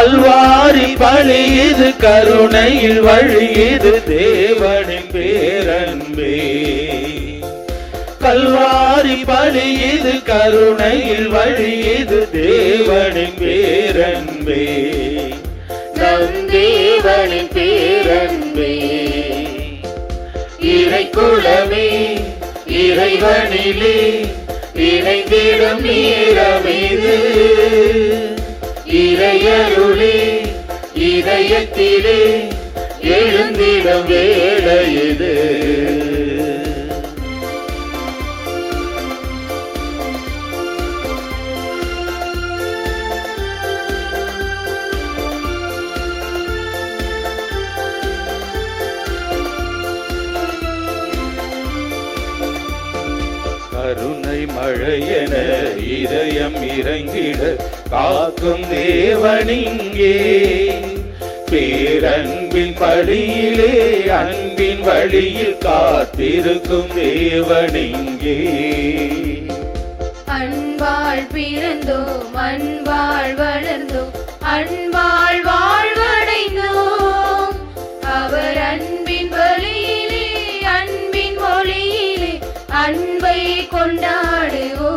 கல்வாரி பலியுது கருணையில் வழியுது தேவனின் பேரன்பே. கல்வாரி பலியுது கருணையில் வழியுது தேவனின் பேரன்பே. நம் தேவனின் பேரன்பே. இறைக்குலமே இறைவனிலே இணைந்திடும் நேரமிது. இறையருளே இதயத்திலே எழுந்திடும் வேளை இது. கருணை மழையென இதயம் இறங்கிட காக்கும் தேவனிங்கே. பேரன்பின் படியிலே அன்பின் வழியில் காத்திருக்கும் தேவனிங்கே. அன்பாள் பிறந்தோம் அன்பாள் வளர்ந்தோம் அன்பாள் வாழ்வடைந்தோம். அவர் அன்பின் வழியிலே அன்பின் மொழியிலே அன்பை கொண்டாடுவோம்.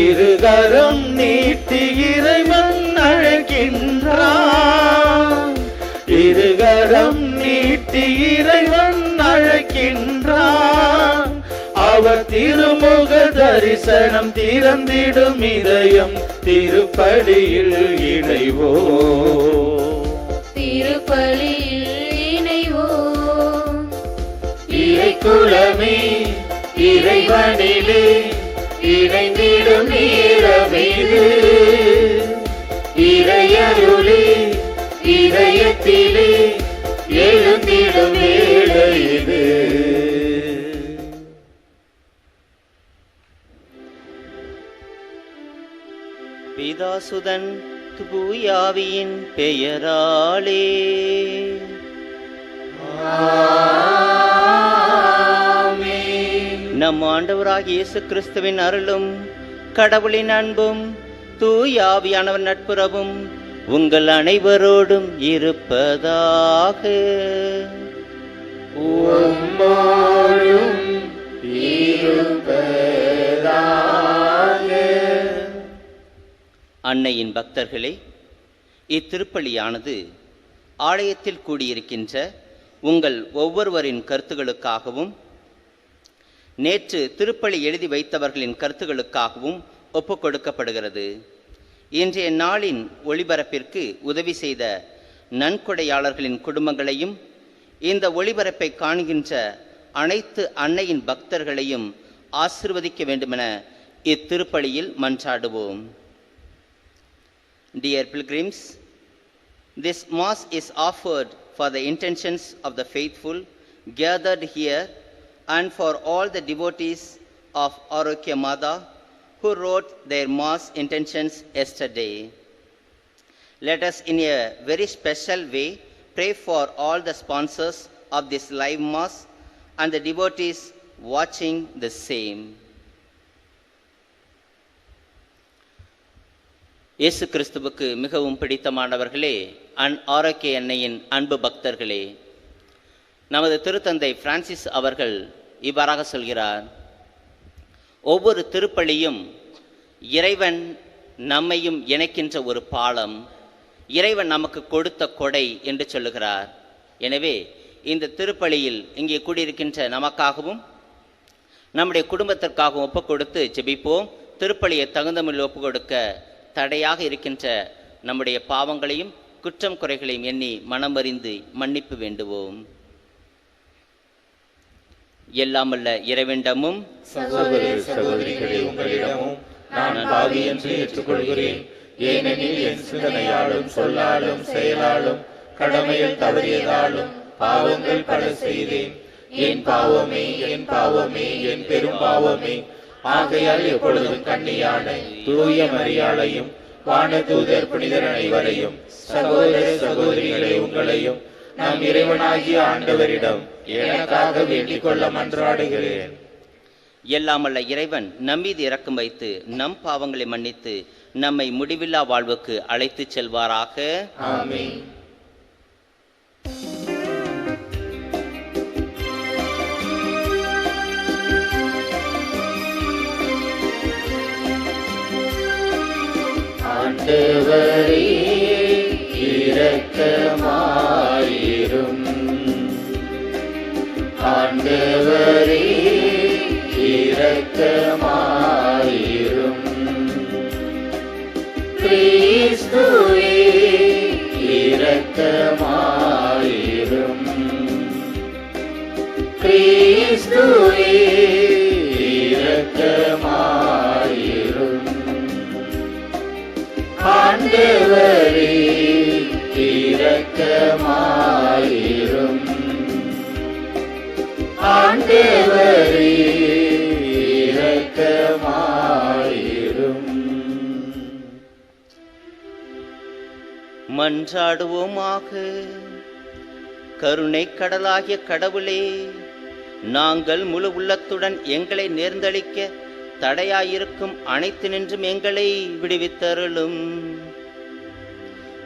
இருகரம் நீட்டி இறைவன் அழைக்கின்றான். இருகரம் நீட்டி இறைவன் அழைக்கின்றான். அவர் திருமுக தரிசனம் திறந்திடும் இதயம் திருப்பலியில் இணைவோம். திருப்பலியில் இணைவோம். இறைக்குலமே இறைவனிலே இணைந்திடும் நேரமிது. இறையருளே இதயத்திலே எழுந்திடும் வேளை இது. பிதாசுதன் தூயாவியின் பெயராலே நம் ஆண்டவராகிய இயேசு கிறிஸ்துவின் அருளும் கடவுளின் அன்பும் தூயாவியானவர் நட்புறவும் உங்கள் அனைவரோடும் இருப்பதாக. அன்னையின் பக்தர்களே, இத்திருப்பலியானது ஆலயத்தில் கூடியிருக்கின்ற உங்கள் ஒவ்வொருவரின் கருத்துகளுக்காகவும் நேற்று திருப்பலி எழுதி வைத்தவர்களின் கருத்துகளுக்காகவும் ஒப்புக் கொடுக்கப்படுகிறது. இன்றைய நாளின் ஒளிபரப்பிற்கு உதவி செய்த நன்கொடையாளர்களின் குடும்பங்களையும் இந்த ஒளிபரப்பை காண்கின்ற அனைத்து அன்னையின் பக்தர்களையும் ஆசீர்வதிக்க வேண்டுமென இத்திருப்பலியில் மன்றாடுவோம். Dear pilgrims, this Mass is offered for the intentions of the faithful gathered here and for all the devotees of Arokya Mada who wrote their Mass intentions yesterday. Let us in a very special way pray for all the sponsors of this live Mass and the devotees watching the same. இயேசு கிறிஸ்துவுக்கு மிகவும் பிடித்தமானவர்களே, ஆரோக்கிய அன்னையின் அன்பு பக்தர்களே, நமது திருத்தந்தை Francis அவர்கள் இவ்வாறாக சொல்கிறார்: ஒவ்வொரு திருப்பலியும் இறைவன் நம்மையும் இணைக்கின்ற ஒரு பாலம், இறைவன் நமக்கு கொடுத்த கொடை என்று சொல்லுகிறார். எனவே இந்த திருப்பலியில் இங்கே கூடியிருக்கின்ற நமக்காகவும் நம்முடைய குடும்பத்திற்காகவும் ஒப்புக் கொடுத்து ஜெபிப்போம். திருப்பலியை தகுந்த முறையில் ஒப்புக் கொடுக்க தடையாக இருக்கின்ற நம்முடைய பாவங்களையும் குற்றம் குறைகளையும் எண்ணி மனமறிந்து மன்னிப்பு வேண்டுவோம். எல்லாமல்ல இறைவனிடமும் சகோதர சகோதரிகளே, உங்களிடமும் நான் பாவி என்று ஏற்றுக்கொள்கிறேன். ஏனெனில் என் சிந்தனையாலும் சொல்லாலும் செயலாலும் கடமையில் தவறியதாலும் பாவங்கள் பல செய்தேன். என் பாவமே, என் பாவமே, என் பெரும் பாவமே. ஆகையால் எப்பொழுதும் கன்னியான தூய மரியாளையும் வானதூதர் புனிதர் அனைவரையும் சகோதர சகோதரிகளை உங்களையும் நம் இறைவனாகிய ஆண்டவரிடம் எனக்காக வேண்டிக் கொள்ள மன்றாடுகிறேன். எல்லாமல்ல இறைவன் நம்மீது இரக்கம் வைத்து நம் பாவங்களை மன்னித்து நம்மை முடிவில்லா வாழ்வுக்கு அழைத்துச் செல்வாராக. ஆமென். ஆண்டவரே இரக்கமாயிரும். ஆண்டவரே இரக்கமாயிரும். கிறிஸ்துவே இரக்கமாயிரும். கிறிஸ்துவே இரக்கமாயிரும். ஆண்டவரே இரக்கமாயிரும். ஆண்டவரே இரக்கமாயிரும். மன்றாடுவோமாக. கருணை கடலாகிய கடவுளே, நாங்கள் முழு உள்ளத்துடன் எங்களை நேர்ந்தளிக்க தடையாயிருக்கும் அனைத்து நின்றும் எங்களை விடுவித்தருளும்.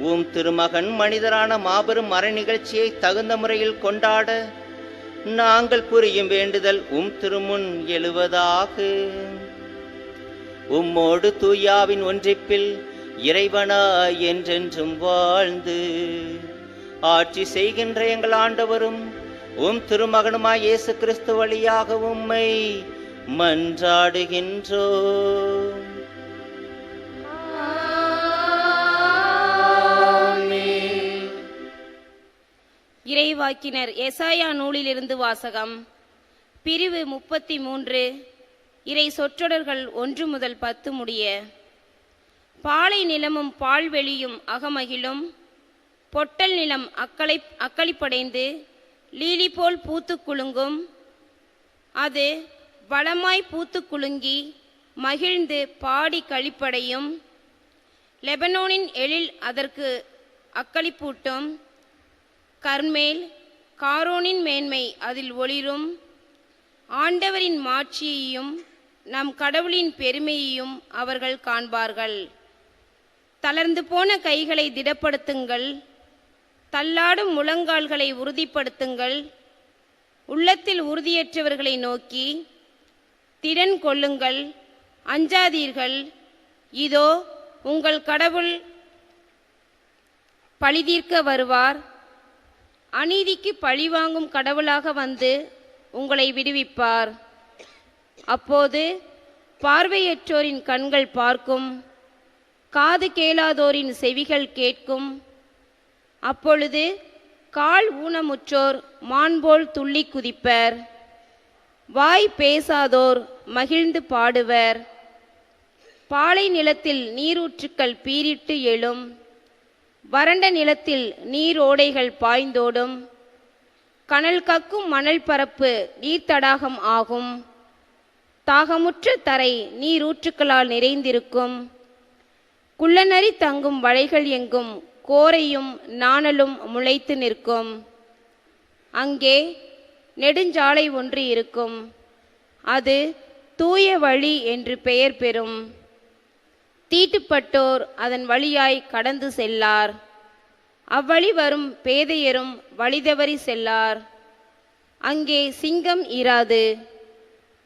உம் திருமகன் மனிதரான மாபெரும் மறை நிகழ்ச்சியை தகுந்த முறையில் கொண்டாட நாங்கள் புரியும் வேண்டுதல் உம் திருமுன் எழுவதாக. உம்மோடு தூயாவின் ஒன்றிப்பில் இறைவனா என்றென்றும் வாழ்ந்து ஆட்சி செய்கின்ற எங்கள் ஆண்டவரும் உம் திருமகனுமாய் இயேசு கிறிஸ்து வழியாக உம்மை மன்றாடுகின்றோம். இறைவாக்கினர் எசாயா நூலிலிருந்து வாசகம். பிரிவு 33, இறை சொற்றொடர்கள் 1 முதல் 10 முடிய. பாலை நிலமும் பால்வெளியும் அகமகிழும், பொட்டல் நிலம் அக்களிப்படைந்து லீலி போல் பூத்து குலுங்கும். அது வளமாய் பூத்து குலுங்கி மகிழ்ந்து பாடி களிப்படையும். லெபனோனின் எழில் அதற்கு அக்களிப்பூட்டும். கர்மேல் காரோனின் மேன்மை அதில் ஒளிரும். ஆண்டவரின் மாட்சியையும் நம் கடவுளின் பெருமையையும் அவர்கள் காண்பார்கள். தளர்ந்து போன கைகளை திடப்படுத்துங்கள், தள்ளாடும் முழங்கால்களை உறுதிப்படுத்துங்கள். உள்ளத்தில் உறுதியற்றவர்களை நோக்கி, திடன் கொள்ளுங்கள், அஞ்சாதீர்கள், இதோ உங்கள் கடவுள் பழிதீர்க்க வருவார். அநீதிக்கு பழிவாங்கும் கடவுளாக வந்து உங்களை விடுவிப்பார். அப்போது பார்வையற்றோரின் கண்கள் பார்க்கும், காது கேளாதோரின் செவிகள் கேட்கும். அப்பொழுது கால் ஊனமுற்றோர் மான்போல் துள்ளி குதிப்பர். வாய் பேசாதோர் மகிழ்ந்து பாடுவர். பாலை நிலத்தில் நீரூற்றுக்கள் பீரிட்டு எழும். வறண்ட நிலத்தில் நீரோடைகள் பாய்ந்தோடும். கனல் கக்கும் மணல் பரப்பு நீர்த்தடாகம் ஆகும். தாகமுற்ற தரை நீரூற்றுக்களால் நிறைந்திருக்கும். குள்ளநரி தங்கும் வளைகள் எங்கும் கோரையும் நாணலும் முளைத்து நிற்கும். அங்கே நெடுஞ்சாலை ஒன்று இருக்கும். அது தூய வழி என்று பெயர் பெறும். தீட்டுப்பட்டோர் அதன் வழியாய் கடந்து செல்லார். அவ்வழி வரும் பேதையரும் வழிதவறி செல்லார். அங்கே சிங்கம் இராது.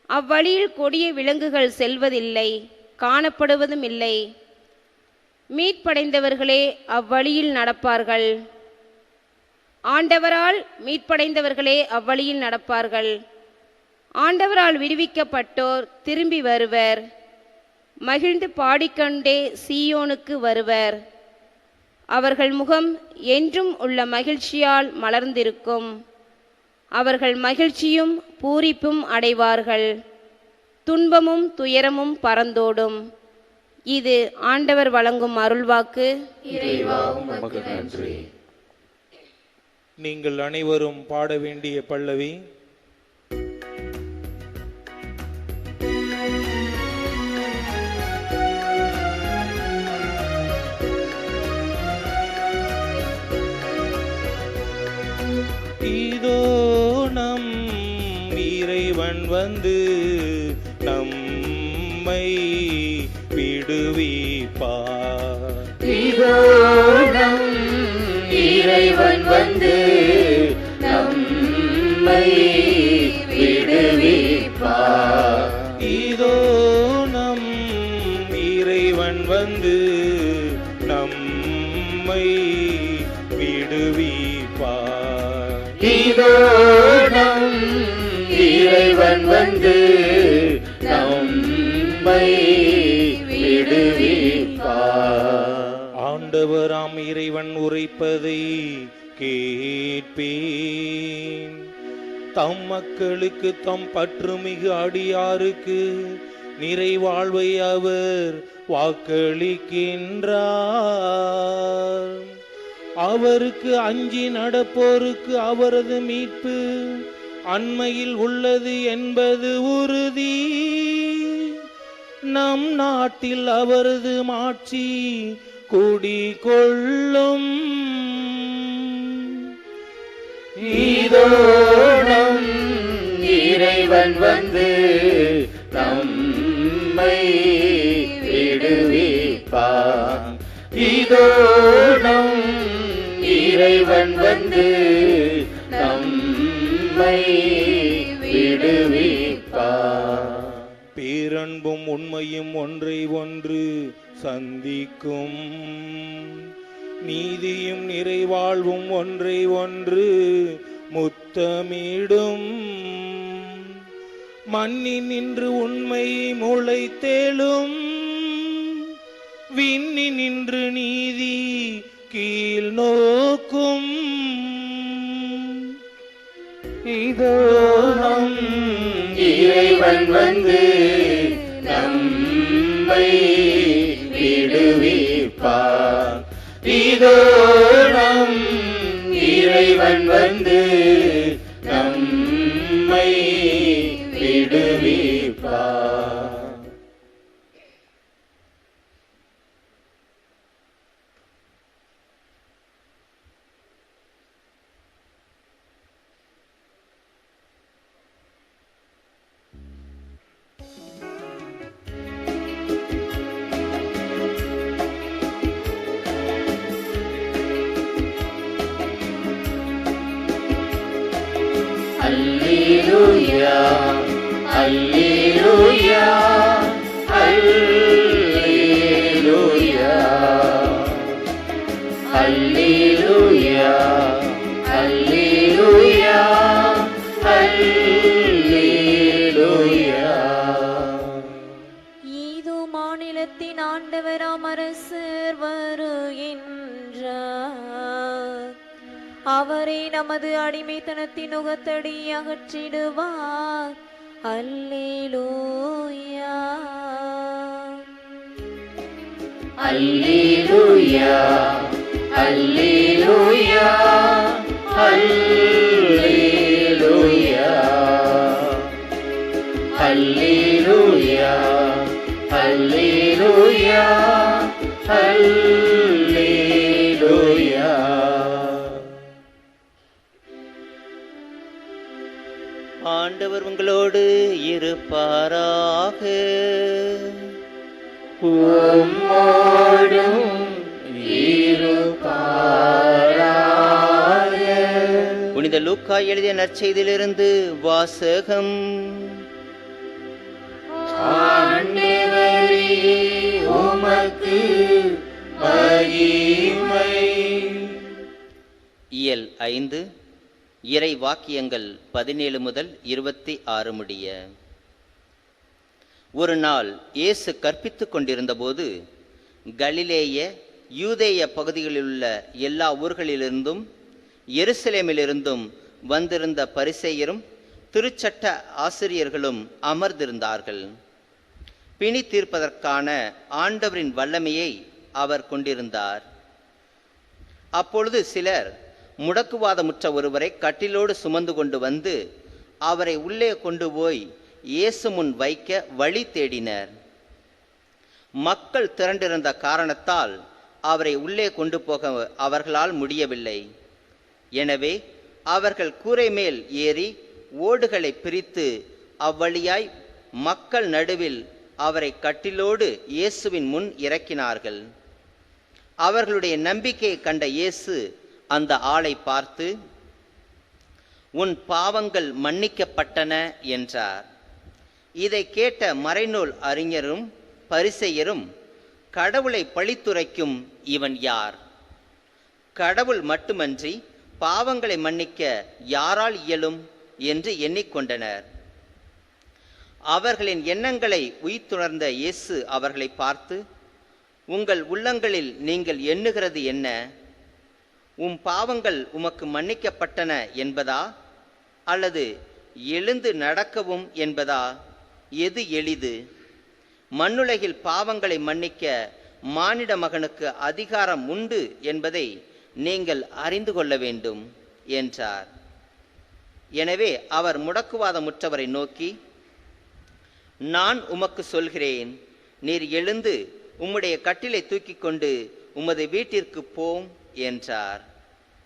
அவ்வழியில் கொடிய விலங்குகள் செல்வதில்லை, காணப்படுவதும் இல்லை. மீட்படைந்தவர்களே அவ்வழியில் நடப்பார்கள். ஆண்டவரால் மீட்படைந்தவர்களே அவ்வழியில் நடப்பார்கள். ஆண்டவரால் விடுவிக்கப்பட்டோர் திரும்பி வருவர். மகிழ்ந்து பாடிக்கொண்டே சீயோனுக்கு வருவர். அவர்கள் முகம் என்றும் உள்ள மகிழ்ச்சியால் மலர்ந்திருக்கும். அவர்கள் மகிழ்ச்சியும் பூரிப்பும் அடைவார்கள். துன்பமும் துயரமும் பறந்தோடும். இது ஆண்டவர் வழங்கும் அருள்வாக்கு. இறைவா உமக்கு நன்றி. நீங்கள் அனைவரும் பாட வேண்டிய பல்லவி. இதோ நம் இறைவன் வந்து நம்மை விடுவிப்பார். இதோ நம் இறைவன் வந்து நம்மை விடுவிப்பார். இதோ நம் இறைவன் வந்து நம்மை விடுவிப்பார். இதோ நம் இறைவன் வந்து நம்மை விடுவிப்பார். ஆண்டவராம் இறைவன் உரைப்பதை கேட்பேன். தம் மக்களுக்கு தம் பற்றுமிகு அடியாருக்கு நிறைவாழ்வை அவர் வாக்களிக்கின்றார். அவருக்கு அஞ்சி நடப்போருக்கு அவரது மீட்பு அண்மையில் உள்ளது என்பது உறுதி. நம் நாட்டில் அவரது மாட்சி குடிகொள்ளும். இதோ நம் இறைவன் வந்து நம்மை விடுவிப்பார். இதோ நம் இறைவன் வந்து நம்மை விடுவிப்பார். பேரன்பும் உண்மையும் ஒன்றை ஒன்று சந்திக்கும். நீதியும் நிறைவாழ்வும் ஒன்றை ஒன்று முத்தமிடும். மண்ணில் நின்று உண்மை முளைத்தேழும். விண்ணில் நின்று நீதி கீழ் நோக்கும். இதோ நம் இறைவன் வந்து நம்மை விடுவிப்பார். இதோ நம் இறைவன் வந்து நம்மை விடுவிப்பார். Alleluia, Alleluia, Alleluia, Alleluia, Alleluia, Alleluia. ஈதோ மாநிலத்தின் ஆண்டவராம் அரசர் வருகின்றார். அவரே நமது அடிமைத்தனத்தின் நுகத்தடி அகற்றிடுவார். அல்லேலூயா, Alleluia, Alleluia, Alleluia, Alleluia, Alleluia, Alleluia. ஆண்டவர் உங்களோடு இருப்பாராக. உம்மோடும் இருப்பாராக. புனித லூக்கா எழுதிய நற்செய்தியிலிருந்து வாசகம். ஆண்டவரே, உமக்கு மகிமை. இயல் 5 இறை வாக்கியங்கள் 17 முதல் 26 முடிய. ஒரு நாள் இயேசு கற்பித்துக் கொண்டிருந்தபோது கலிலேய யூதேய பகுதிகளிலுள்ள எல்லா ஊர்களிலிருந்தும் எருசலேமிலிருந்தும் வந்திருந்த பரிசேயரும் திருச்சட்ட ஆசிரியர்களும் அமர்ந்திருந்தார்கள். பிணி தீர்ப்பதற்கான ஆண்டவரின் வல்லமையை அவர் கொண்டிருந்தார். அப்பொழுது சிலர் முடக்குவாதமுற்ற ஒருவரை கட்டிலோடு சுமந்து கொண்டு வந்து அவரை உள்ளே கொண்டு போய் இயேசு முன் வைக்க வழி தேடினர். மக்கள் திரண்டிருந்த காரணத்தால் அவரை உள்ளே கொண்டு போக அவர்களால் முடியவில்லை. எனவே அவர்கள் கூரை மேல் ஏறி ஓடுகளை பிரித்து அவ்வழியாய் மக்கள் நடுவில் அவரை கட்டிலோடு இயேசுவின் முன் இறக்கினார்கள். அவர்களுடைய நம்பிக்கையை கண்ட இயேசு அந்த ஆளை பார்த்து, உன் பாவங்கள் மன்னிக்கப்பட்டன என்றார். இதை கேட்ட மறைநூல் அறிஞரும் பரிசேயரும், கடவுளை பழித்துரைக்கும் இவன் யார்? கடவுள் மட்டுமன்றி பாவங்களை மன்னிக்க யாரால் இயலும் என்று எண்ணிக்கொண்டனர். அவர்களின் எண்ணங்களை உய்த்துணர்ந்த இயேசு அவர்களை பார்த்து, உங்கள் உள்ளங்களில் நீங்கள் எண்ணுகிறது என்ன? உம் பாவங்கள் உமக்கு மன்னிக்கப்பட்டன என்பதா, அல்லது எழுந்து நடக்கவும் என்பதா? எது எளிது? மண்ணுலகில் பாவங்களை மன்னிக்க மானிட மகனுக்கு அதிகாரம் உண்டு என்பதை நீங்கள் அறிந்து கொள்ள வேண்டும் என்றார். எனவே அவர் முடக்குவாதமுற்றவரை நோக்கி, நான் உமக்கு சொல்கிறேன், நீர் எழுந்து உம்முடைய கட்டிலை தூக்கி கொண்டு உமது வீட்டிற்கு போம் என்றார்.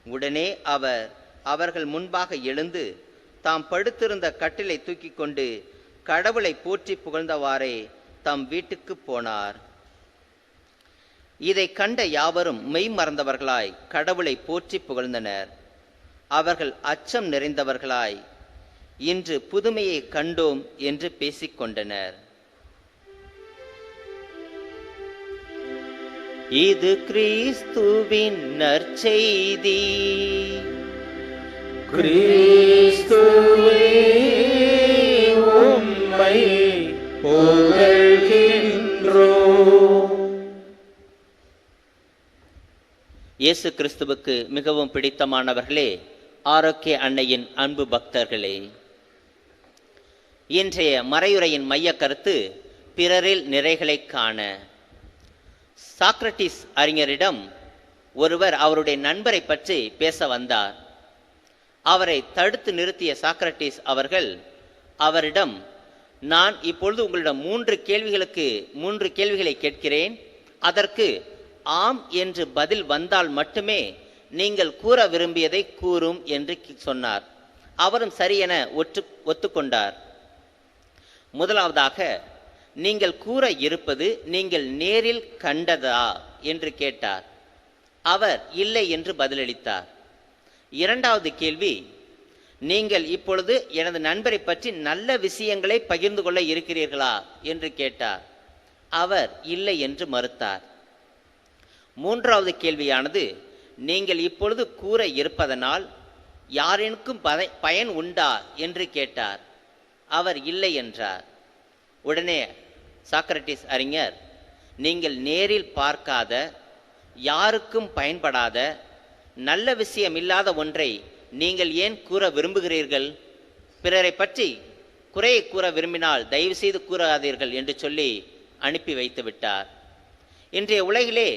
உடனே அவர் அவர்கள் முன்பாக எழுந்து தாம் படுத்திருந்த கட்டிலை தூக்கி கொண்டு கடவுளை போற்றி புகழ்ந்தவாறே தம் வீட்டுக்கு போனார். இதை கண்ட யாவரும் மெய் மறந்தவர்களாய் கடவுளை போற்றி புகழ்ந்தனர். அவர்கள் அச்சம் நிறைந்தவர்களாய், இன்று புதுமையை கண்டோம் என்று பேசிக்கொண்டனர். இது கிறிஸ்துவின் நற்செய்தி. கிறிஸ்துவே உம்மை புகழ்கின்றோம். இயேசு கிறிஸ்துவுக்கு மிகவும் பிடித்தமானவர்களே, ஆரோக்கிய அன்னையின் அன்பு பக்தர்களே, இன்றைய மறையுரையின் மைய கருத்து பிறரில் நிறைகளை காண. சாக்ரட்டிஸ் அறிஞரிடம் ஒருவர் அவருடைய நண்பரை பற்றி பேச வந்தார். அவரை தடுத்து நிறுத்திய சாக்ரட்டிஸ் அவர்கள் அவரிடம், நான் இப்பொழுது உங்களிடம் 3 கேள்விகளை கேட்கிறேன், அதற்கு ஆம் என்று பதில் வந்தால் மட்டுமே நீங்கள் கூற விரும்பியதை கூறும் என்று சொன்னார். அவரும் சரியென ஒத்துக்கொண்டார். முதலாவதாக, நீங்கள் கூற இருப்பது நீங்கள் நேரில் கண்டதா என்று கேட்டார். அவர் இல்லை என்று பதிலளித்தார். இரண்டாவது கேள்வி, நீங்கள் இப்பொழுது எனது நண்பரை பற்றி நல்ல விஷயங்களை பகிர்ந்து கொள்ள இருக்கிறீர்களா என்று கேட்டார். அவர் இல்லை என்று மறுத்தார். மூன்றாவது கேள்வியானது, நீங்கள் இப்பொழுது கூற இருப்பதனால் யாருக்கும் பயன் உண்டா என்று கேட்டார். அவர் இல்லை என்றார். உடனே சாக்ரட்டிஸ் அறிஞர், நீங்கள் நேரில் பார்க்காத, யாருக்கும் பயன்படாத, நல்ல விஷயம் இல்லாத ஒன்றை நீங்கள் ஏன் கூற விரும்புகிறீர்கள்? பிறரை பற்றி குறையை கூற விரும்பினால் தயவு செய்து கூறாதீர்கள் என்று சொல்லி அனுப்பி வைத்து விட்டார். இன்றைய உலகிலே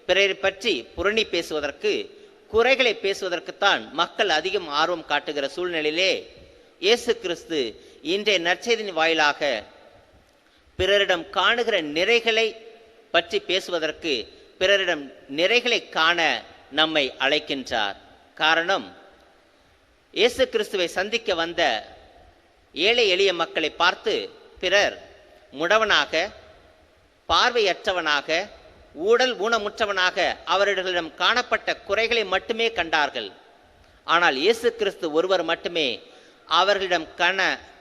பிறரை பற்றி புரணி பேசுவதற்கு, குறைகளை பேசுவதற்குத்தான் மக்கள் அதிகம் ஆர்வம் காட்டுகிற சூழ்நிலையிலே இயேசு கிறிஸ்து இன்றைய நற்செய்தியின் வாயிலாக பிறரிடம் காணுகிற நிறைகளை பற்றி பேசுவதற்கு, பிறரிடம் நிறைகளை காண நம்மை அழைக்கின்றார். காரணம், இயேசு கிறிஸ்துவை சந்திக்க வந்த ஏழை எளிய மக்களை பார்த்து பிறர் முடவனாக, பார்வையற்றவனாக, ஊடல் ஊனமுற்றவனாக அவர்களிடம் காணப்பட்ட குறைகளை மட்டுமே கண்டார்கள். ஆனால் இயேசு கிறிஸ்து ஒருவர் மட்டுமே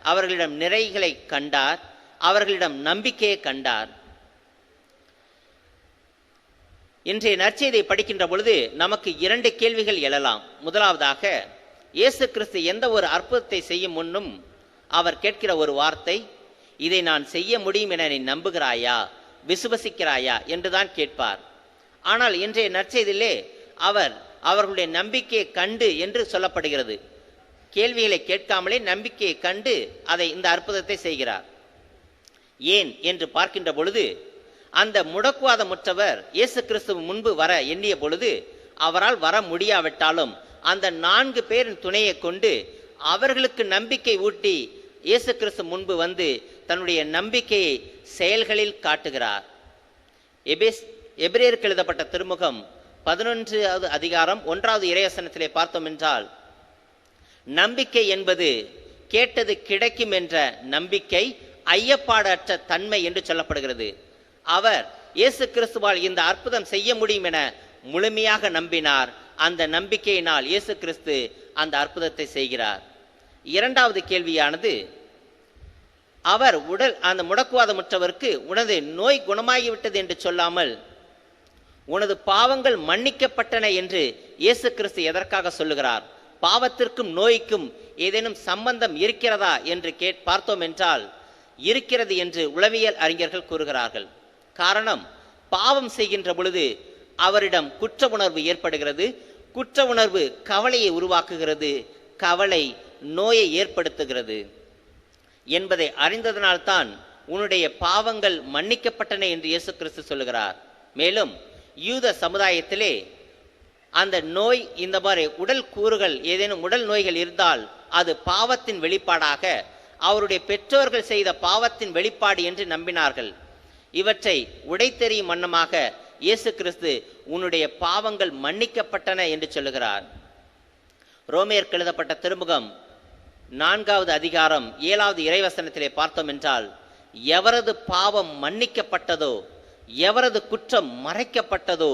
அவர்களிடம் நிறைகளை கண்டார், அவர்களிடம் நம்பிக்கையை கண்டார். இன்றைய நற்செய்தியை படிக்கின்ற பொழுது நமக்கு 2 கேள்விகள் எழலாம். முதலாவதாக, இயேசு கிறிஸ்து எந்த ஒரு அற்புதத்தை செய்யும் முன்னும் அவர் கேட்கிற ஒரு வார்த்தை, இதை நான் செய்ய முடியும் என நீ நம்புகிறாயா, விசுவசிக்கிறாயா என்றுதான் கேட்பார். ஆனால் இன்றைய நற்செய்தியிலே அவர்களுடைய நம்பிக்கையை கண்டு என்று சொல்லப்படுகிறது. கேள்விகளை கேட்காமலே நம்பிக்கையை கண்டு இந்த அற்புதத்தை செய்கிறார். ஏன் என்று பார்க்கின்ற பொழுது, அந்த முடக்குவாதமுற்றவர் இயேசு கிறிஸ்து முன்பு வர எண்ணிய பொழுது அவரால் வர முடியாவிட்டாலும் அந்த 4 பேரின் துணையை கொண்டு அவர்களுக்கு நம்பிக்கை ஊட்டி இயேசு கிறிஸ்து முன்பு வந்து தன்னுடைய நம்பிக்கையை செயல்களில் காட்டுகிறார். எபிரேயருக்கு எழுதப்பட்ட திருமுகம் 11வது அதிகாரம் 1வது இறைவசனத்திலே பார்த்தோம் என்றால், நம்பிக்கை என்பது கேட்டது கிடைக்கும் என்ற நம்பிக்கை, ஐயப்பாடற்ற தன்மை என்று சொல்லப்படுகிறது. அவர் இயேசு கிறிஸ்துவால் இந்த அற்புதம் செய்ய முடியும் என முழுமையாக நம்பினார். அந்த நம்பிக்கையினால் இயேசு கிறிஸ்து அந்த அற்புதத்தை செய்கிறார். இரண்டாவது கேள்வியானது, அவர் அந்த முடக்குவாதமுற்றவருக்கு உனது நோய் குணமாகிவிட்டது என்று சொல்லாமல் உனது பாவங்கள் மன்னிக்கப்பட்டன என்று இயேசு கிறிஸ்து எதற்காக சொல்லுகிறார்? பாவத்திற்கும் நோய்க்கும் ஏதேனும் சம்பந்தம் இருக்கிறதா என்று பார்த்தோம் என்றால் இருக்கிறது என்று உளவியல் அறிஞர்கள் கூறுகிறார்கள். காரணம், பாவம் செய்கின்ற பொழுது அவரிடம் குற்ற உணர்வு ஏற்படுகிறது. குற்ற உணர்வு கவலையை உருவாக்குகிறது. கவலை நோயை ஏற்படுத்துகிறது என்பதை அறிந்ததனால்தான் உன்னுடைய பாவங்கள் மன்னிக்கப்பட்டன என்று இயேசு கிறிஸ்து சொல்லுகிறார். மேலும் யூத சமுதாயத்திலே அந்த நோய், இந்த மாதிரி உடல் கூறுகள், ஏதேனும் உடல் நோய்கள் இருந்தால் அது பாவத்தின் வெளிப்பாடாக, அவருடைய பெற்றோர்கள் செய்த பாவத்தின் வெளிப்பாடு என்று நம்பினார்கள். இவற்றை உடைத்தெறியும் வண்ணமாக இயேசு கிறிஸ்து உன்னுடைய பாவங்கள் மன்னிக்கப்பட்டன என்று சொல்லுகிறார். ரோமையருக்கு எழுதப்பட்ட திருமுகம் 4வது அதிகாரம் 7வது இறைவசனத்திலே பார்த்தோம் என்றால், எவரது பாவம் மன்னிக்கப்பட்டதோ, எவரது குற்றம் மறைக்கப்பட்டதோ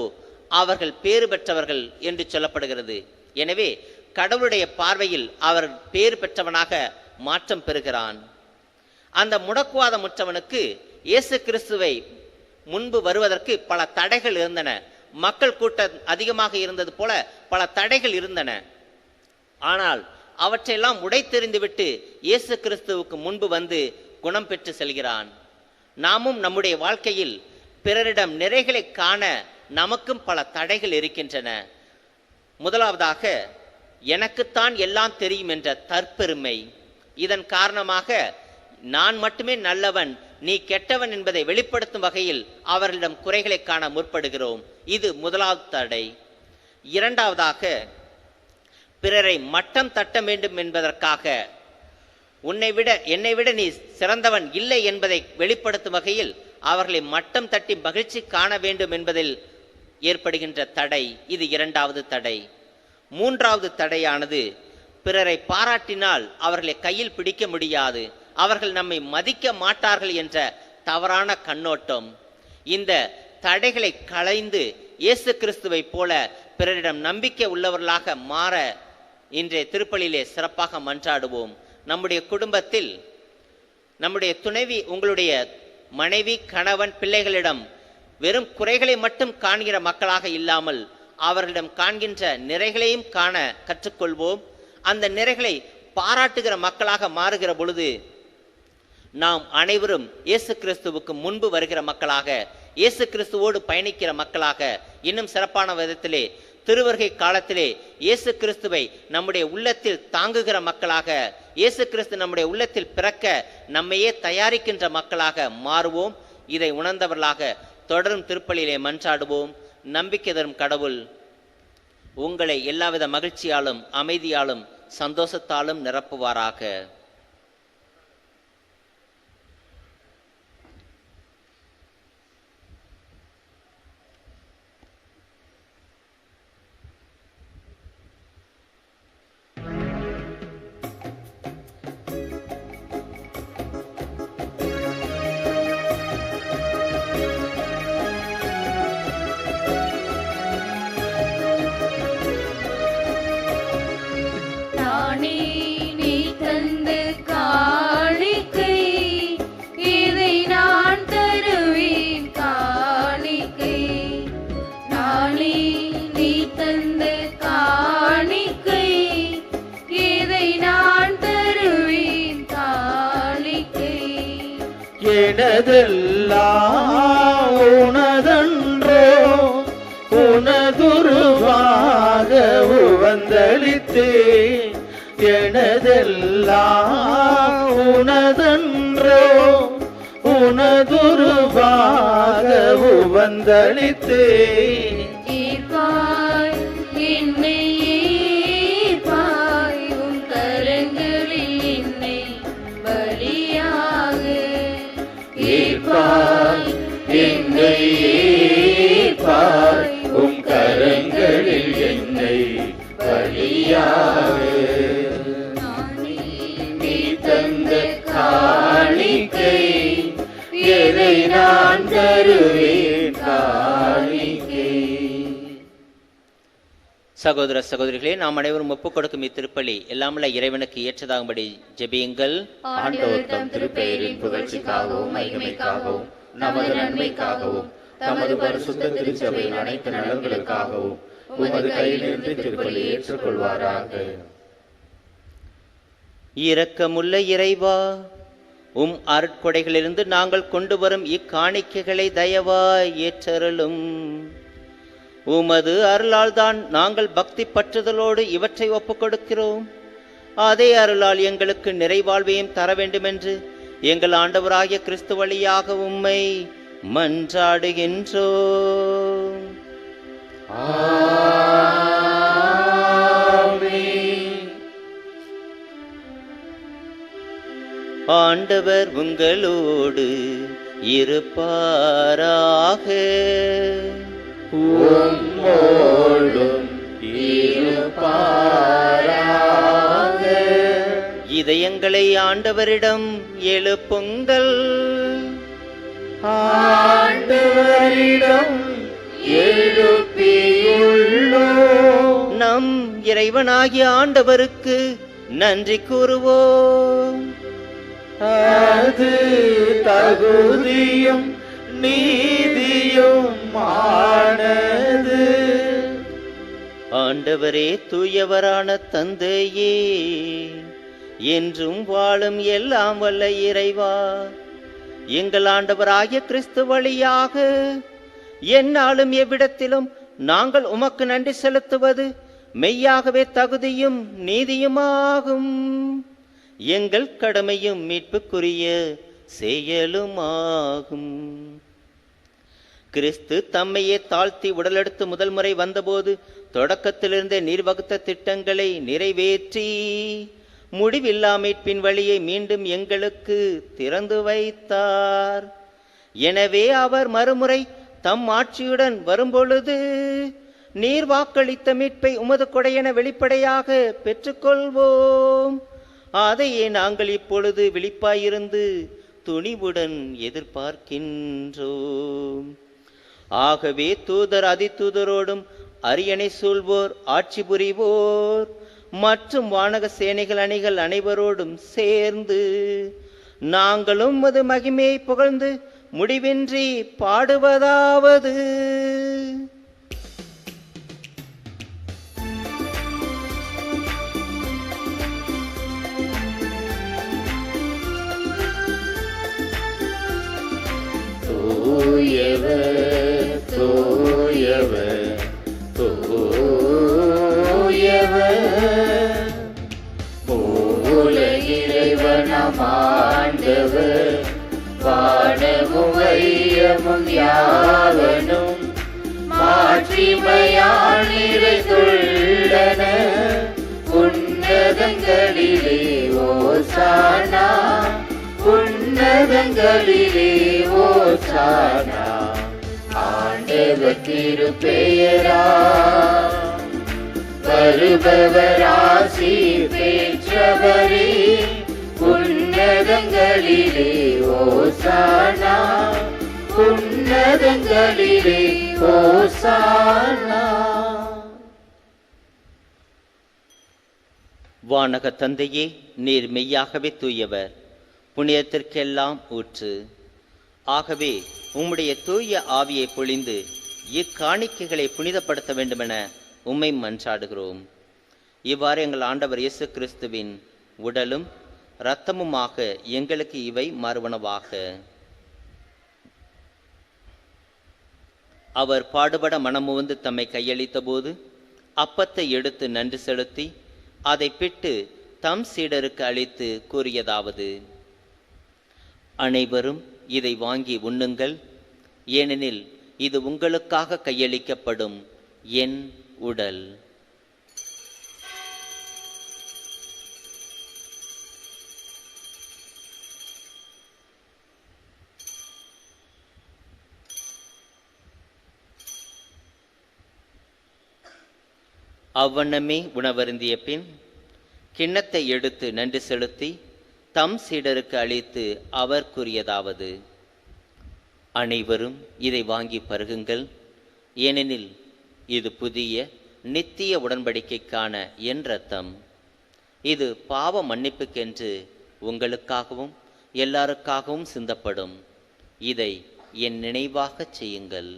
அவர்கள் பேறு பெற்றவர்கள் என்று சொல்லப்படுகிறது. எனவே கடவுளுடைய பார்வையில் அவர் பேறு பெற்றவனாக மாற்றம் பெறுகிறான். அந்த முடக்குவாதமுற்றவனுக்கு இயேசு கிறிஸ்துவை முன்பு வருவதற்கு பல தடைகள் இருந்தன. மக்கள் கூட்டம் அதிகமாக இருந்தது போல பல தடைகள் இருந்தன. ஆனால் அவற்றையெல்லாம் உடைத்தெறிந்துவிட்டு இயேசு கிறிஸ்துவுக்கு முன்பு வந்து குணம் பெற்று செல்கிறான். நாமும் நம்முடைய வாழ்க்கையில் பிறரிடம் நிறைகளை காண நமக்கும் பல தடைகள் இருக்கின்றன. முதலாவதாக, எனக்குத்தான் எல்லாம் தெரியும் என்ற தற்பெருமை. இதன் காரணமாக நான் மட்டுமே நல்லவன், நீ கெட்டவன் என்பதை வெளிப்படுத்தும் வகையில் அவர்களிடம் குறைகளை காண முற்படுகிறோம். இது முதலாவது தடை. இரண்டாவதாக, பிறரை மட்டம் தட்ட வேண்டும் என்பதற்காக என்னை விட நீ சிறந்தவன் இல்லை என்பதை வெளிப்படுத்தும் வகையில் அவர்களை மட்டம் தட்டி மகிழ்ச்சி காண வேண்டும் என்பதில் ஏற்படுகின்ற தடை. இது இரண்டாவது தடை. மூன்றாவது தடையானது, பிறரை பாராட்டினால் அவர்களை கையில் பிடிக்க முடியாது, அவர்கள் நம்மை மதிக்க மாட்டார்கள் என்ற தவறான கண்ணோட்டம். இந்த தடைகளை களைந்து இயேசு கிறிஸ்துவை போல பிறரிடம் நம்பிக்கை உள்ளவர்களாக மாற இன்றைய திருப்பலியிலே சிறப்பாக மன்றாடுவோம். நம்முடைய குடும்பத்தில் நம்முடைய துணைவி, உங்களுடைய மனைவி, கணவன், பிள்ளைகளிடம் வெறும் குறைகளை மட்டும் காண்கிற மக்களாக இல்லாமல் அவர்களிடம் காண்கின்ற நிறைகளையும் காண கற்றுக்கொள்வோம். அந்த நிறைகளை பாராட்டுகிற மக்களாக மாறுகிற பொழுது நாம் அனைவரும் இயேசு கிறிஸ்துவுக்கு முன்பு வருகிற மக்களாக, இயேசு கிறிஸ்துவோடு பயணிக்கிற மக்களாக, இன்னும் சிறப்பான விதத்திலே திருவருகை காலத்திலே இயேசு கிறிஸ்துவை நம்முடைய உள்ளத்தில் தாங்குகிற மக்களாக, இயேசு கிறிஸ்து நம்முடைய உள்ளத்தில் பிறக்க நம்மையே தயாரிக்கின்ற மக்களாக மாறுவோம். இதை உணர்ந்தவர்களாக தொடரும் திருப்பலியிலே மன்றாடுவோம். நம்பிக்கை தரும் கடவுள் உங்களை எல்லாவித மகிழ்ச்சியாலும் அமைதியாலும் சந்தோஷத்தாலும் நிரப்புவாராக. எனதெல்லாம் உனதன்றோ, உனதுருவாக உவந்தளித்தே. எனதெல்லாம் உனதன்றோ, உனதுருவாக உவந்தளித்தே. என்னை ஏற்பாய், உம் கரங்களில் என்னை பலியாக. நீ தந்த காணிக்கை எதை நான் தருவேன் சகோதர சகோதரிகளே, நாம் அனைவரும் ஒப்புக் கொடுக்கும் இத்திருப்பலி எல்லாமல்ல இறைவனுக்கு ஏற்றதாகும்படி ஜெபியுங்கள். ஆண்டவர் தம் திருப்பெயரின் புகழ்ச்சிக்காகவும் மகிமைக்காகவும் நமது நன்மைக்காகவும் தமது பரிசுத்த திருச்சபையின் அனைத்து நலன்களுக்காகவும் உமது கையிலிருந்து திருப்பலி ஏற்றுக்கொள்வாராக. இரக்கமுள்ள இறைவா, உம் அருட்கொடைகளிலிருந்து நாங்கள் கொண்டு வரும் இக்காணிக்கைகளை தயவாய் ஏற்றருளும். உமது அருளால் தான் நாங்கள் பக்தி பற்றுதலோடு இவற்றை ஒப்புக் கொடுக்கிறோம். அதே அருளால் எங்களுக்கு நிறைவாழ்வையும் தர வேண்டுமென்று எங்கள் ஆண்டவராகிய கிறிஸ்து வழியாக உம்மை மன்றாடுகின்றோம். ஆண்டவர் உங்களோடு இருப்பாராக. உம்மோடும் இருப்பாராக. இதயங்களை ஆண்டவரிடம் எழுப்புங்கள். ஆண்டவரிடம் எழுப்பியுள்ளோம். நம் இறைவனாகிய ஆண்டவருக்கு நன்றி கூறுவோம். அது தகுதியும் நீதியும் ஆனது. ஆண்டவரே, தூயவரான தந்தையே, என்றும் வாழும் எல்லாம் வல்ல இறைவா, எங்கள் ஆண்டவராகிய கிறிஸ்து வழியாக எந்நாளும் எவ்விடத்திலும் நாங்கள் உமக்கு நன்றி செலுத்துவது மெய்யாகவே தகுதியும் நீதியுமாகும். எங்கள் கடமையும் மீட்புக்குரிய செயலுமாகும். கிறிஸ்து தம்மையே தாழ்த்தி உடலெடுத்து முதல் முறை வந்தபோது தொடக்கத்திலிருந்தே நீர் வகுத்த திட்டங்களை நிறைவேற்றி முடிவில்லா மீட்பின் வழியை மீண்டும் எங்களுக்கு திறந்து வைத்தார். எனவே அவர் மறுமுறை தம் ஆட்சியுடன் வரும்பொழுது நீர் வாக்களித்த மீட்பை உமது கொடையென வெளிப்படையாக பெற்றுக்கொள்வோம். அதையே நாங்கள் இப்பொழுது விழிப்பாயிருந்து துணிவுடன் எதிர்பார்க்கின்றோம். ஆகவே தூதர் அதிதூதரோடும் அரியணை சூழ்வோர் ஆட்சி புரிவோர் மற்றும் வானக சேனைகள் அணிகள் அனைவரோடும் சேர்ந்து நாங்களும் அது மகிமையை புகழ்ந்து முடிவின்றி பாடுவதாவது: தூயவர் தூயவர் தூயவர், மூல இறைவனாம் ஆண்டவர், வானமும் வையமும் யாவனும் மாட்சிமையால் நிறைந்துள்ளன. உன்னதங்களிலே ஓசானா, உன்னதங்களிலே ஓசானா. ஆண்டவர் திருப்பெயரா வருபவர் ஆசி பெற்றவரே, உன்னதங்களிலே ஓசானா, உன்னதங்களிலே ஓசானா. வானக தந்தையே, நீர் மெய்யாகவே தூயவர், புனிதத்திற்கெல்லாம் ஊற்று. ஆகவே உம்முடைய தூய ஆவியை பொழிந்து இக்காணிக்கைகளை புனிதப்படுத்த வேண்டுமென உம்மை மன்றாடுகிறோம். இவ்வாறு எங்கள் ஆண்டவர் இயேசு கிறிஸ்துவின் உடலும் இரத்தமுமாக எங்களுக்கு இவை மாறுவனவாக. அவர் பாடுபட மனமுவந்து தம்மை கையளித்த போது அப்பத்தை எடுத்து நன்றி செலுத்தி அதை பிட்டு தம் சீடருக்கு அளித்து கூறியதாவது: அனைவரும் இதை வாங்கி உண்ணுங்கள், ஏனெனில் இது உங்களுக்காக கையளிக்கப்படும் என் உடல். அவ்வண்ணமே உணவருந்திய பின் கிண்ணத்தை எடுத்து நன்றி செலுத்தி தம் சீடருக்கு அளித்து அவர் கூறியதாவது: அனைவரும் இதை வாங்கி பருகுங்கள், ஏனெனில் இது புதிய நித்திய உடன்படிக்கைக்கான என் இரத்தம். இது பாவ மன்னிப்புக்கென்று உங்களுக்காகவும் எல்லாருக்காகவும் சிந்தப்படும். இதை என் நினைவாகச் செய்யுங்கள்.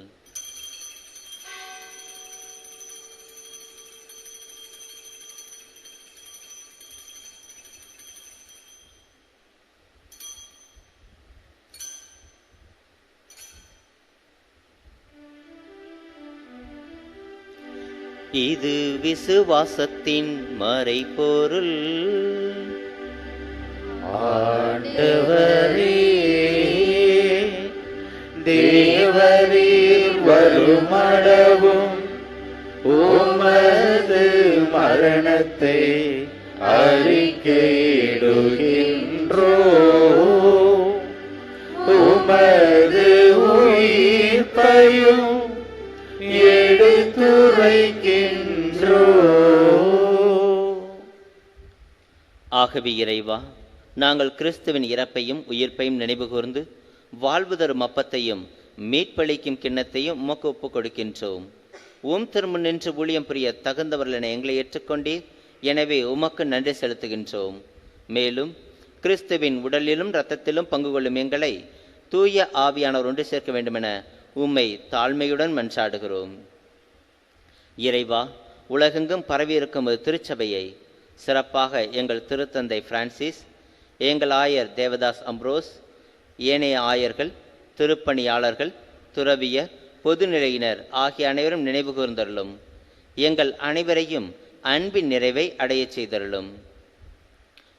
இது விசுவாசத்தின் மறைபொருள். ஆண்டவரே, தேவரீர் வருமளவும் உமது மரணத்தை அறிக்கையிடுகின்றோ, உமது உயிர்ப்பையும் எடுத்துரைக்கின்றோ. ஆகவே இறைவா, நாங்கள் கிறிஸ்துவின் இறப்பையும் உயிர்ப்பையும் நினைவு கூர்ந்து வாழ்வு தரும் அப்பத்தையும் மீட்பளிக்கும் கிண்ணத்தையும் உமக்கு ஒப்புக் கொடுக்கின்றோம். திருமுன் நின்று ஊழியம் புரிய தகுந்தவர்கள் என எங்களை ஏற்றுக்கொண்டீர். எனவே உமக்கு நன்றி செலுத்துகின்றோம். மேலும் கிறிஸ்துவின் உடலிலும் இரத்தத்திலும் பங்கு கொள்ளும் எங்களை தூய ஆவியானவர் ஒன்று சேர்க்க வேண்டுமென உம்மை தாழ்மையுடன் மன்றாடுகிறோம். இறைவா, உலகெங்கும் பரவியிருக்கும் ஒரு திருச்சபையை, சிறப்பாக எங்கள் திருத்தந்தை பிரான்சிஸ், எங்கள் ஆயர் தேவதாஸ் அம்ப்ரோஸ், ஏனைய ஆயர்கள், திருப்பணியாளர்கள், துறவியர், பொதுநிலையினர் ஆகிய அனைவரும் நினைவு கூர்ந்தருளும். எங்கள் அனைவரையும் அன்பின் நிறைவை அடையச் செய்தருளும்.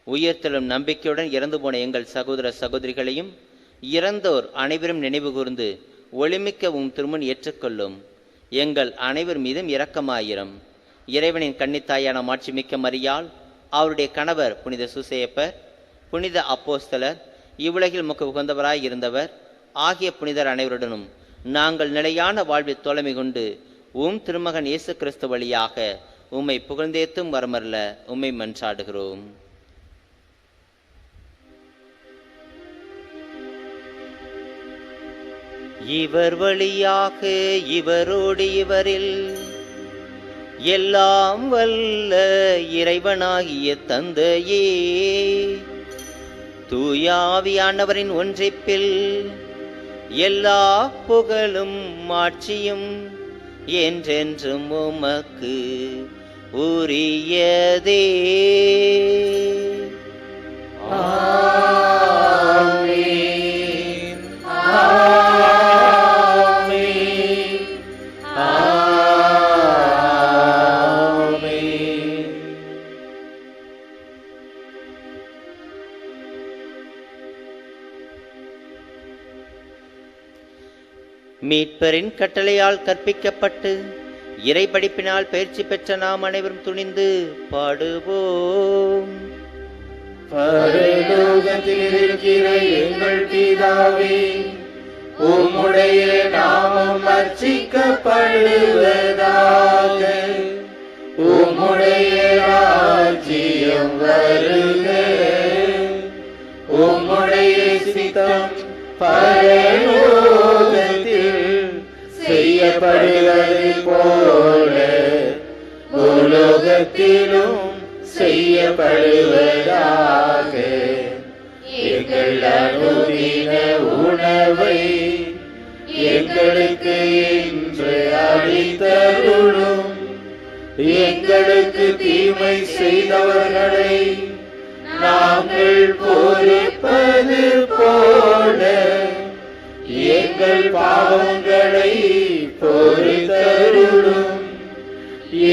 உயிர்த்தெழும் நம்பிக்கையுடன் இறந்து போன எங்கள் சகோதர சகோதரிகளையும் இறந்தோர் அனைவரும் நினைவு கூர்ந்து ஒளிமிக்க திருமுன் ஏற்றுக்கொள்ளும். எங்கள் அனைவர் மீதும் இரக்கமாயிரம். இறைவனின் கன்னித்தாயான மாட்சிமிக்க மரியாள், அவருடைய கணவர் புனித சூசையப்பர், புனித அப்போஸ்தலர், இவ்வுலகில் முக உகந்தவராய் இருந்தவர் ஆகிய புனிதர் அனைவருடனும் நாங்கள் நிலையான வாழ்வில் தோழமை கொண்டு திருமகன் இயேசு கிறிஸ்து வழியாக உம்மை புகழ்ந்தேத்தும் வரமல்ல உம்மை மன்றாடுகிறோம். இவர் வழியாக இவரோடு இவரில் எல்லாம் வல்ல இறைவனாகிய தந்தையே, தூயாவியானவரின் ஒன்றிப்பில் எல்லா புகழும் மாட்சியும் என்றென்றும் உமக்கு உரியதே. ஆமென். ஆமென். ஆமென். மீட்பரின் கட்டளையால் கற்பிக்கப்பட்டு இறைபடிப்பினால் பயிற்சி பெற்ற நாம் அனைவரும் துணிந்து பாடுவோம். பரலோகத்தில் இருக்கிற எங்கள் பிதாவே, உம்முடைய நாமம் அர்ச்சிக்கப்படுவதாக. உம்முடைய ராஜ்யம் வருக. உம்முடைய சித்தம் பரலோகத்தில் செய்யப்படுவது போல பூலோகத்திலும் செய்யப்படுவதாக. எங்கள் அனுதின உணவை எங்களுக்கு இன்று அளித்தருளும். எங்களுக்கு தீமை செய்தவர்களை நாங்கள் பொறுப்பது போல எங்கள் பாவங்களை பொறுத்தருளும்.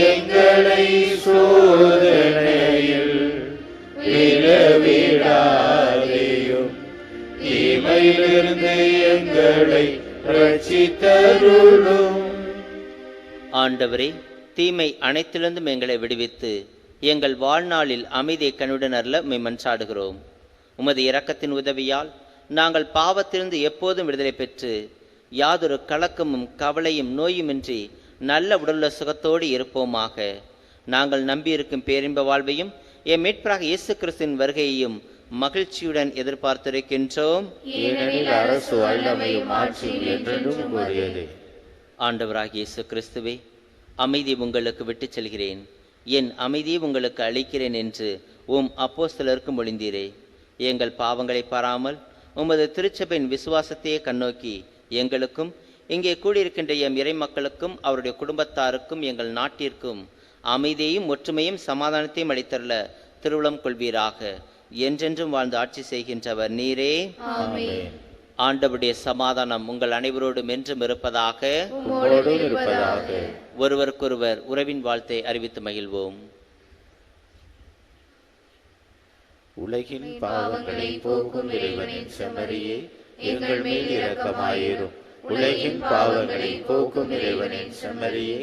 எங்களை சோதனையில் விழவிடாதேயும், தீமையிலிருந்து எங்களை ரட்சித்தருளும். ஆண்டவரே, தீமை அனைத்திலிருந்தும் எங்களை விடுவித்து எங்கள் வாழ்நாளில் அமைதியை கண்ணுடன் அருள உம்மை மன்றாடுகிறோம். உமது இரக்கத்தின் உதவியால் நாங்கள் பாவத்திலிருந்து எப்போதும் விடுதலை பெற்று யாதொரு கலக்கமும் கவலையும் நோயுமின்றி நல்ல உடலுள்ள சுகத்தோடு இருப்போமாக. நாங்கள் நம்பியிருக்கும் பேரின்ப வாழ்வையும் என் மீட்பராக இயேசு கிறிஸ்துவின் வருகையையும் மகிழ்ச்சியுடன் எதிர்பார்த்திருக்கின்றோம். ஏனெனில் அரசு வல்லமையும் ஆட்சியும் என்றென்றும் உரியதே. ஆண்டவராகிய இயேசு கிறிஸ்துவே, அமைதி உங்களுக்கு விட்டுச் செல்கிறேன், என் அமைதியை உங்களுக்கு அளிக்கிறேன் என்று உம் அப்போஸ்தலருக்கு மொழிந்தீரே. எங்கள் பாவங்களை பாராமல் உமது திருச்சபையின் விசுவாசத்தையே கண்ணோக்கி எங்களுக்கும் இங்கே கூடியிருக்கின்ற எம் இறை மக்களுக்கும் அவருடைய குடும்பத்தாருக்கும் எங்கள் நாட்டிற்கும் அமைதியையும் ஒற்றுமையும் சமாதானத்தையும் அளித்தருள திருவுளம் கொள்வீராக. என்றென்றும் வாழ்ந்து ஆட்சி செய்கின்றவர் நீரே. ஆமென். ஆண்டவருடைய சமாதானம் உங்கள் அனைவரோடும் என்றும் இருப்பதாக. உம்மோடும் இருப்பதாக. ஒருவருக்கொருவர் உறவின் வாழ்த்தை அறிவித்து மகிழ்வோம். உலகின் பாவங்களை போக்கும் இறைவனின் செம்மறியே, எங்கள் மேல் இரக்கமாயிரும். உலகின் பாவங்களை போக்கும் இறைவனின் செம்மறியே,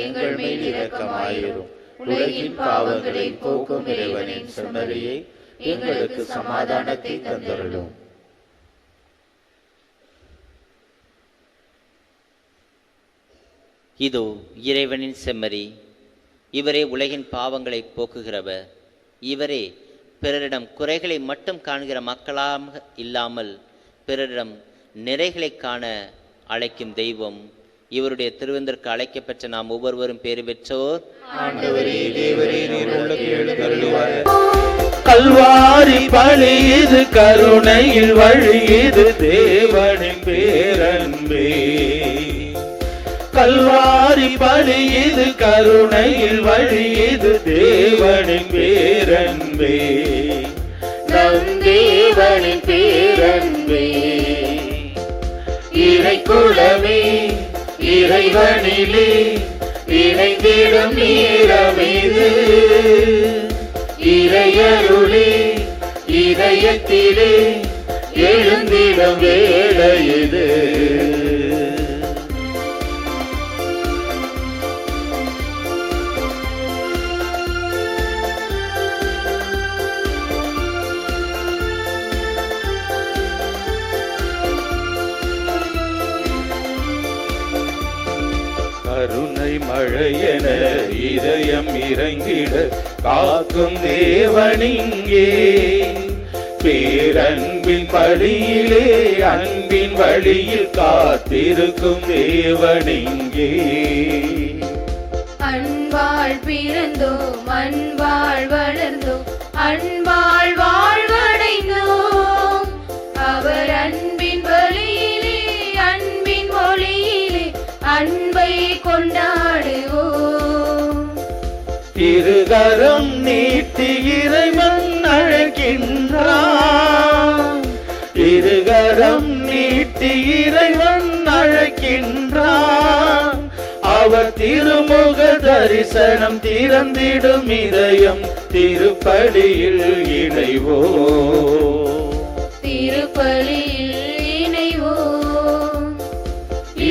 எங்கள் மேல் இரக்கமாயிரும். உலகின் பாவங்களை போக்கும் இறைவனின் செம்மறியே, எங்களுக்கு சமாதானத்தை தந்தருளும். இதோ இறைவனின் செம்மறி, இவரே உலகின் பாவங்களை போக்குகிறவர். இவரே பிறரிடம் குறைகளை மட்டும் காண்கிற மக்களாக இல்லாமல் பிறரிடம் நிறைகளை காண அழைக்கும் தெய்வம். இவருடைய திருவிருந்திற்கு அழைக்கப்பெற்ற நாம் ஒவ்வொருவரும் பேறு பெற்றோர். ஆண்டவரே, தேவரே, நீர் உள்ளத்தில் எழுந்தருளுவாய். கல்வாரி பலி இது, கருணையில் வழி இது, தேவனின் பேரன்பே. கல்வாரி பலி இது, கருணையில் வழி இது, தேவனின் பேரன்பே. நம் தேவனின் பேரன்பே. இறைக்குலமே, இறைவனிலே இணைந்திடும் நேரமிது. இறையருளே, இதயத்திலே எழுந்திடும் வேளை இது. கருணை மழையென இதயம் இறங்கிட காக்கும் தேவனிங்கே. பேரன்பின் பலியிலே அன்பின் வழியில் காத்திருக்கும் தேவனிங்கே. அன்பால் பிறந்தோம், அன்பால் வளர்ந்தோம், அன்பால் வாழ்வடைந்தோம். அவர் அன்பின் வழியிலே, அன்பின் மொழியிலே அன்பை கொண்டாடுவோம். இருகரம் நீட்டி இறைவன் அழைக்கின்றான். இருகரம் நீட்டி இறைவன் அழைக்கின்றான். அவர் திருமுக தரிசனம் திறந்திடும் இதயம் திருப்பலியில் இணைவோம். திருப்பலியில் இணைவோம்.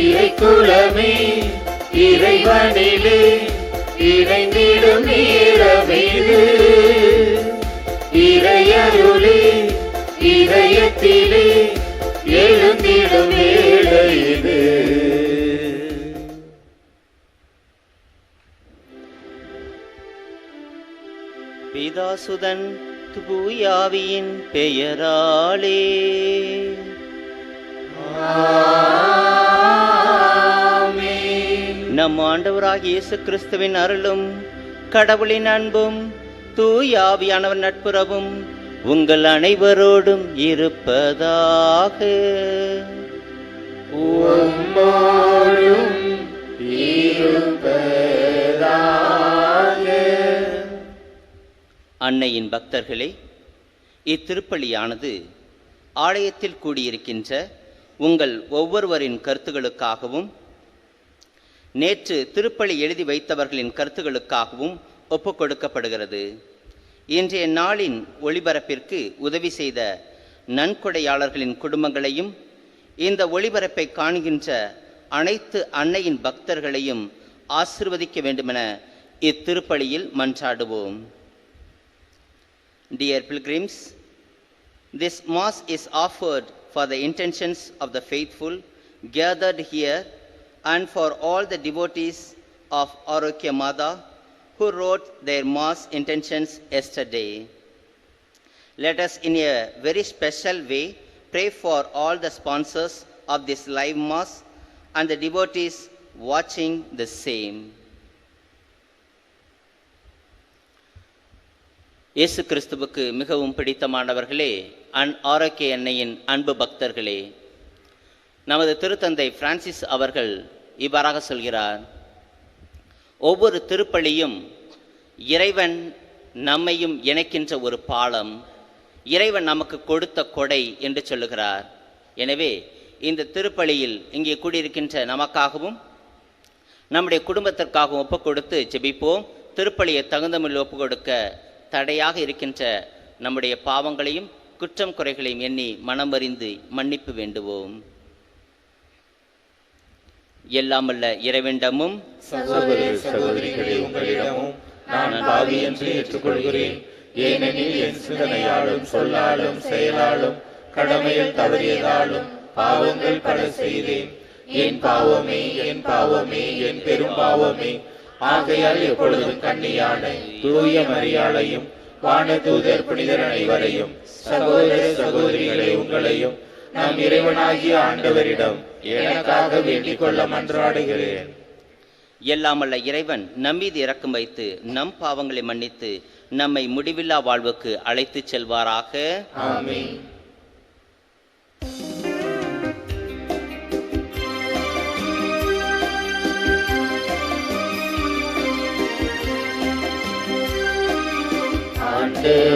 இறைக்குலமே, இறைவனிலே இணைந்திடும் நேரமிது. இறையருளே, இதயத்திலே எழுந்திடும் வேளை இது. பிதாசுதன் தூயாவியின் பெயராலே. நம் ஆண்டவராகிய இயேசு கிறிஸ்துவின் அருளும் கடவுளின் அன்பும் தூயாவியானவர் நட்புறவும் உங்கள் அனைவரோடும் இருப்பதாக. உம்மோடும் இருப்பதாக. அன்னையின் பக்தர்களே, இத்திருப்பலியானது ஆலயத்தில் கூடியிருக்கின்ற உங்கள் ஒவ்வொருவரின் கருத்துகளுக்காகவும் நேற்று திருப்பலி எழுதி வைத்தவர்களின் கருத்துகளுக்காகவும் ஒப்புக் கொடுக்கப்படுகிறது. இன்றைய நாளின் ஒளிபரப்பிற்கு உதவி செய்த நன்கொடையாளர்களின் குடும்பங்களையும் இந்த ஒளிபரப்பை காண்கின்ற அனைத்து அன்னையின் பக்தர்களையும் ஆசிர்வதிக்க வேண்டுமென இத்திருப்பலியில் மன்றாடுவோம். Dear pilgrims, this Mass is offered for the intentions of the faithful gathered here and for all the devotees of Arokya Mada who wrote their Mass intentions yesterday. Let us in a very special way pray for all the sponsors of this live Mass and the devotees watching the same. இயேசு கிறிஸ்துவுக்கு மிகவும் பிடித்தமானவர்களே, ஆரோக்கிய அன்னையின் அன்பு பக்தர்களே, நமது திருத்தந்தை Francis அவர்கள் இவ்வாறாக சொல்கிறார்: ஒவ்வொரு திருப்பலியும் இறைவன் நம்மையும் இணைக்கின்ற ஒரு பாலம், இறைவன் நமக்கு கொடுத்த கொடை என்று சொல்லுகிறார். எனவே இந்த திருப்பலியில் இங்கே கூடியிருக்கின்ற நமக்காகவும் நம்முடைய குடும்பத்திற்காகவும் ஒப்பு கொடுத்து ஜெபிப்போம். திருப்பலியை தகுந்தமிழ் ஒப்பு கொடுக்க தடையாக இருக்கின்ற நம்முடைய பாவங்களையும் குற்றம் குறைகளையும் எண்ணி மனமறிந்து மன்னிப்பு வேண்டுவோம். எல்லாமல்ல இறைவனிடமும் சகோதர சகோதரிகளே, உங்களிடமும் நான் பாவி என்று ஏற்றுக்கொள்கிறேன். ஏனெனில் என் சிந்தனையாலும் சொல்லாலும் செயலாலும் கடமையில் தவறியதாலும் பாவங்கள் பல செய்தேன். என் பாவமே, என் பாவமே, என் பெரும் பாவமே. ஆகையால் எப்பொழுதும் கன்னியான தூய மரியாளையும் வானதூதர் புனிதர் அனைவரையும் சகோதர சகோதரிகளை உங்களையும் நம் இறைவனாகிய ஆண்டவரிடம் எனக்காக வேண்டிக் கொள்ள மன்றாடுகிறேன். எல்லாமல்ல இறைவன் நம்மீது இரக்கம் வைத்து நம் பாவங்களை மன்னித்து நம்மை முடிவில்லா வாழ்வுக்கு அழைத்து செல்வாராக. ஆமென். ஆண்டவரே